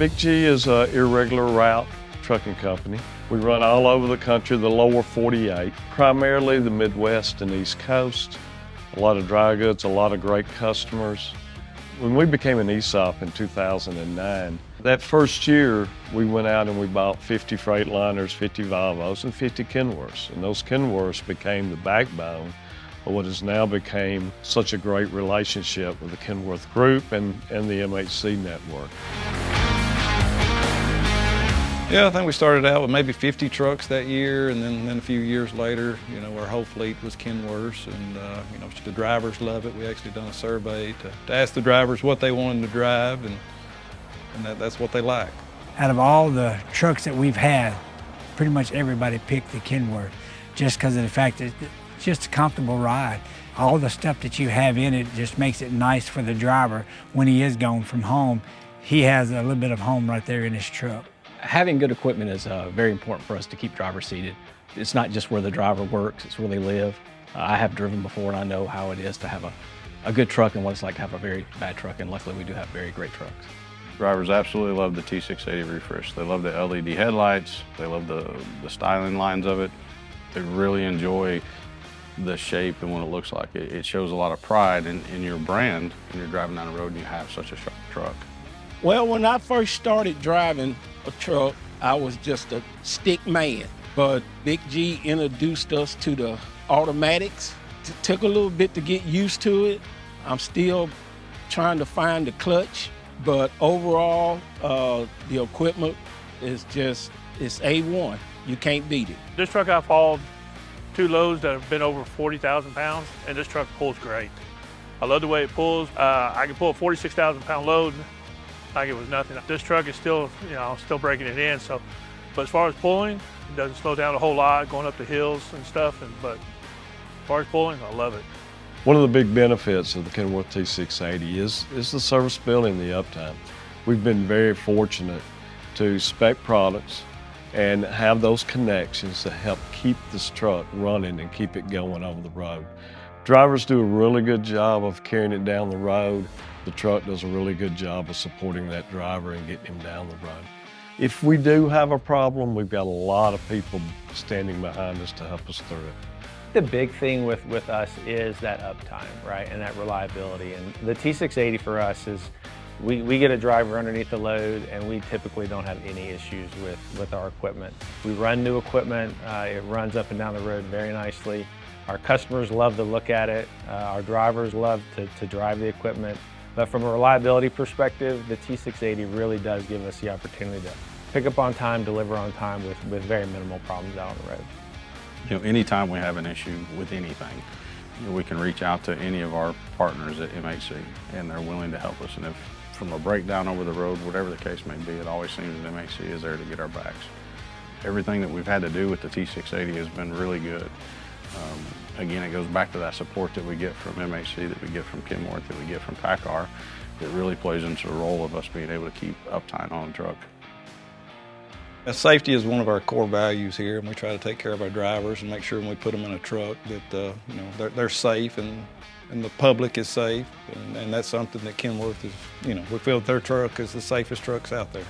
Big G is an irregular route trucking company. We run all over the country, the lower 48, primarily the Midwest and East Coast. A lot of dry goods, a lot of great customers. When we became an ESOP in 2009, that first year we went out and we bought 50 Freightliners, 50 Volvos, and 50 Kenworths. And those Kenworths became the backbone of what has now become such a great relationship with the Kenworth Group and the MHC network. Yeah, I think we started out with maybe 50 trucks that year, and then a few years later, our whole fleet was Kenworths, and the drivers love it. We actually done a survey to ask the drivers what they wanted to drive, and that's what they like. Out of all the trucks that we've had, pretty much everybody picked the Kenworth, just because of the fact that it's just a comfortable ride. All the stuff that you have in it just makes it nice for the driver when he is gone from home. He has a little bit of home right there in his truck. Having good equipment is very important for us to keep drivers seated. It's not just where the driver works, it's where they live. I have driven before and I know how it is to have a good truck and what it's like to have a very bad truck, and luckily we do have very great trucks. Drivers absolutely love the T680 refresh. They love the LED headlights, they love the styling lines of it. They really enjoy the shape and what it looks like. It shows a lot of pride in your brand when you're driving down the road and you have such a sharp truck. Well, when I first started driving a truck, I was just a stick man. But Big G introduced us to the automatics. It took a little bit to get used to it. I'm still trying to find the clutch, but overall, the equipment is it's A1. You can't beat it. This truck I've hauled 2 loads that have been over 40,000 pounds, and this truck pulls great. I love the way it pulls. I can pull a 46,000 pound load like it was nothing. This truck is still, still breaking it in. So, but as far as pulling, it doesn't slow down a whole lot going up the hills and stuff. But as far as pulling, I love it. One of the big benefits of the Kenworth T680 is the serviceability and the uptime. We've been very fortunate to spec products and have those connections to help keep this truck running and keep it going over the road. Drivers do a really good job of carrying it down the road. The truck does a really good job of supporting that driver and getting him down the road. If we do have a problem, we've got a lot of people standing behind us to help us through it. The big thing with us is that uptime, right, and that reliability. And the T680 for us is, we get a driver underneath the load and we typically don't have any issues with our equipment. We run new equipment, it runs up and down the road very nicely. Our customers love to look at it, our drivers love to drive the equipment. But from a reliability perspective, the T680 really does give us the opportunity to pick up on time, deliver on time with very minimal problems out on the road. Anytime we have an issue with anything, we can reach out to any of our partners at MHC and they're willing to help us. And if from a breakdown over the road, whatever the case may be, it always seems that MHC is there to get our backs. Everything that we've had to do with the T680 has been really good. Again, it goes back to that support that we get from MHC, that we get from Kenworth, that we get from PACCAR. It really plays into the role of us being able to keep uptime on the truck. Safety is one of our core values here, and we try to take care of our drivers and make sure when we put them in a truck that they're safe and the public is safe, and that's something that Kenworth is, we feel their truck is the safest trucks out there.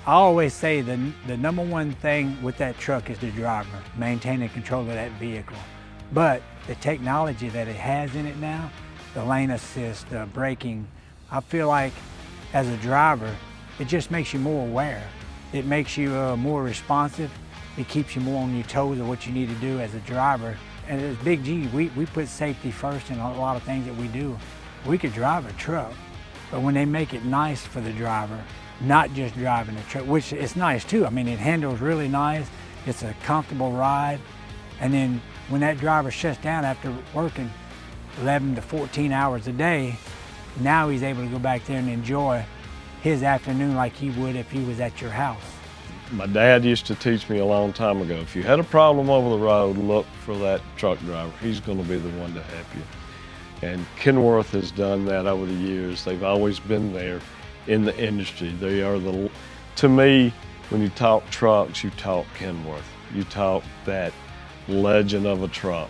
I always say the number one thing with that truck is the driver, maintaining control of that vehicle. But the technology that it has in it now, the lane assist, the braking, I feel like as a driver, it just makes you more aware. It makes you more responsive. It keeps you more on your toes of what you need to do as a driver. And as Big G, we put safety first in a lot of things that we do. We could drive a truck, but when they make it nice for the driver, not just driving a truck, which is nice too. I mean, it handles really nice. It's a comfortable ride. And then when that driver shuts down after working 11 to 14 hours a day, now he's able to go back there and enjoy his afternoon like he would if he was at your house. My dad used to teach me a long time ago, if you had a problem over the road, look for that truck driver. He's going to be the one to help you. And Kenworth has done that over the years. They've always been there in the industry. They are to me, when you talk trucks, you talk Kenworth. You talk that legend of a truck.